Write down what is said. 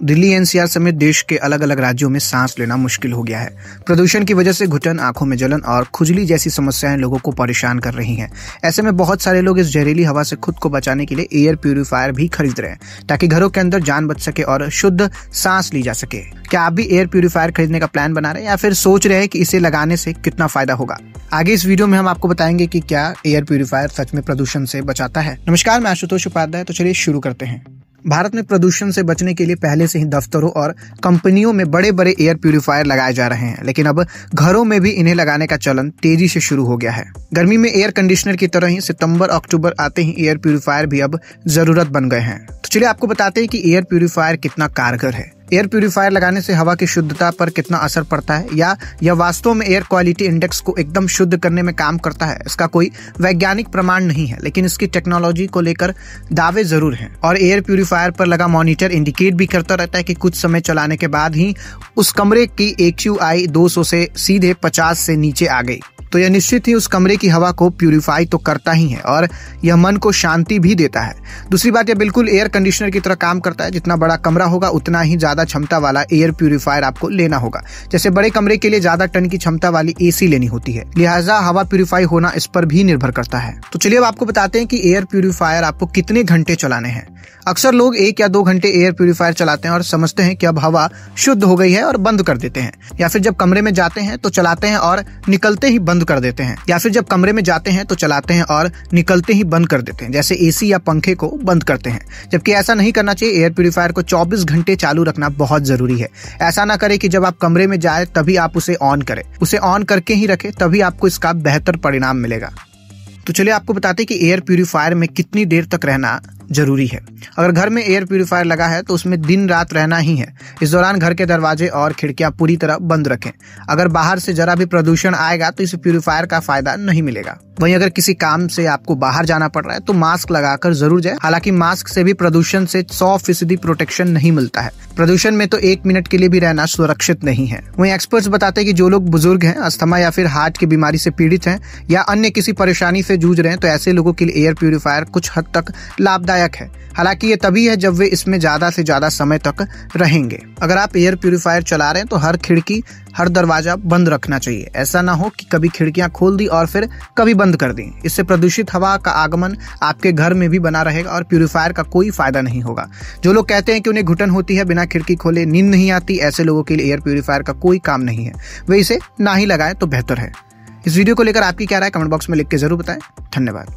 Delhi NCR समेत देश के अलग अलग राज्यों में सांस लेना मुश्किल हो गया है। प्रदूषण की वजह से घुटन, आंखों में जलन और खुजली जैसी समस्याएं लोगों को परेशान कर रही हैं। ऐसे में बहुत सारे लोग इस जहरीली हवा से खुद को बचाने के लिए एयर प्यूरिफायर भी खरीद रहे हैं ताकि घरों के अंदर जान बच सके और शुद्ध सांस ली जा सके। क्या आप भी एयर प्यूरिफायर खरीदने का प्लान बना रहे हैं या फिर सोच रहे हैं कि इसे लगाने से कितना फायदा होगा? आगे इस वीडियो में हम आपको बताएंगे कि क्या एयर प्यूरिफायर सच में प्रदूषण से बचाता है। नमस्कार, मैं आशुतोष उपाध्याय। तो चलिए शुरू करते हैं। भारत में प्रदूषण से बचने के लिए पहले से ही दफ्तरों और कंपनियों में बड़े बड़े एयर प्यूरिफायर लगाए जा रहे हैं, लेकिन अब घरों में भी इन्हें लगाने का चलन तेजी से शुरू हो गया है। गर्मी में एयर कंडीशनर की तरह ही सितंबर अक्टूबर आते ही एयर प्यूरिफायर भी अब जरूरत बन गए हैं। तो चलिए आपको बताते हैं कि एयर प्यूरिफायर कितना कारगर है। एयर प्यूरिफायर लगाने से हवा की शुद्धता पर कितना असर पड़ता है, या यह वास्तव में एयर क्वालिटी इंडेक्स को एकदम शुद्ध करने में काम करता है, इसका कोई वैज्ञानिक प्रमाण नहीं है, लेकिन इसकी टेक्नोलॉजी को लेकर दावे जरूर हैं। और एयर प्यूरिफायर पर लगा मॉनिटर इंडिकेट भी करता रहता है कि कुछ समय चलाने के बाद ही उस कमरे की AQI 200 से सीधे 50 से नीचे आ गई, तो यह निश्चित ही उस कमरे की हवा को प्यूरिफाई तो करता ही है और यह मन को शांति भी देता है। दूसरी बात, यह बिल्कुल एयर कंडीशनर की तरह काम करता है। जितना बड़ा कमरा होगा उतना ही ज्यादा क्षमता वाला एयर प्यूरिफायर आपको लेना होगा। जैसे बड़े कमरे के लिए ज्यादा टन की क्षमता वाली AC लेनी होती है, लिहाजा हवा प्यूरिफाई होना इस पर भी निर्भर करता है। तो चलिए अब आपको बताते हैं कि एयर प्यूरिफायर आपको कितने घंटे चलाने हैं। अक्सर लोग 1 या 2 घंटे एयर प्यूरिफायर चलाते हैं और समझते हैं कि अब हवा शुद्ध हो गई है और बंद कर देते हैं, या फिर जब कमरे में जाते हैं तो चलाते हैं और निकलते ही बंद कर देते हैं, जैसे AC या पंखे को बंद करते हैं। जबकि ऐसा नहीं करना चाहिए। एयर प्यूरिफायर को 24 घंटे चालू रखना बहुत जरूरी है। ऐसा ना करें कि जब आप कमरे में जाए तभी आप उसे ऑन करें, उसे ऑन करके ही रखें, तभी आपको इसका बेहतर परिणाम मिलेगा। तो चलिए आपको बताते हैं कि एयर प्यूरिफायर में कितनी देर तक रहना जरूरी है। अगर घर में एयर प्यूरिफायर लगा है तो उसमें दिन रात रहना ही है। इस दौरान घर के दरवाजे और खिड़कियां पूरी तरह बंद रखें। अगर बाहर से जरा भी प्रदूषण आएगा तो इस प्यूरिफायर का फायदा नहीं मिलेगा। वहीं अगर किसी काम से आपको बाहर जाना पड़ रहा है तो मास्क लगाकर जरूर जाए। हालांकि मास्क से भी प्रदूषण से 100% प्रोटेक्शन नहीं मिलता है। प्रदूषण में तो 1 मिनट के लिए भी रहना सुरक्षित नहीं है। वहीं एक्सपर्ट्स बताते हैं कि जो लोग बुजुर्ग हैं, अस्थमा या फिर हार्ट की बीमारी से पीड़ित हैं या अन्य किसी परेशानी से जूझ रहे हैं, तो ऐसे लोगों के लिए एयर प्यूरिफायर कुछ हद तक लाभदायक है। हालांकि ये तभी है जब वे इसमें ज्यादा से ज्यादा समय तक रहेंगे। अगर आप एयर प्यूरिफायर चला रहे हैं तो हर खिड़की, हर दरवाजा बंद रखना चाहिए। ऐसा ना हो कि कभी खिड़कियां खोल दी और फिर कभी बंद कर दी। इससे प्रदूषित हवा का आगमन आपके घर में भी बना रहेगा और प्यूरिफायर का कोई फायदा नहीं होगा। जो लोग कहते हैं कि उन्हें घुटन होती है, बिना खिड़की खोले नींद नहीं आती, ऐसे लोगों के लिए एयर प्यूरिफायर का कोई काम नहीं है। वे इसे ना ही लगाएं तो बेहतर है। इस वीडियो को लेकर आपकी क्या राय, कमेंट बॉक्स में लिख के जरूर बताएं। धन्यवाद।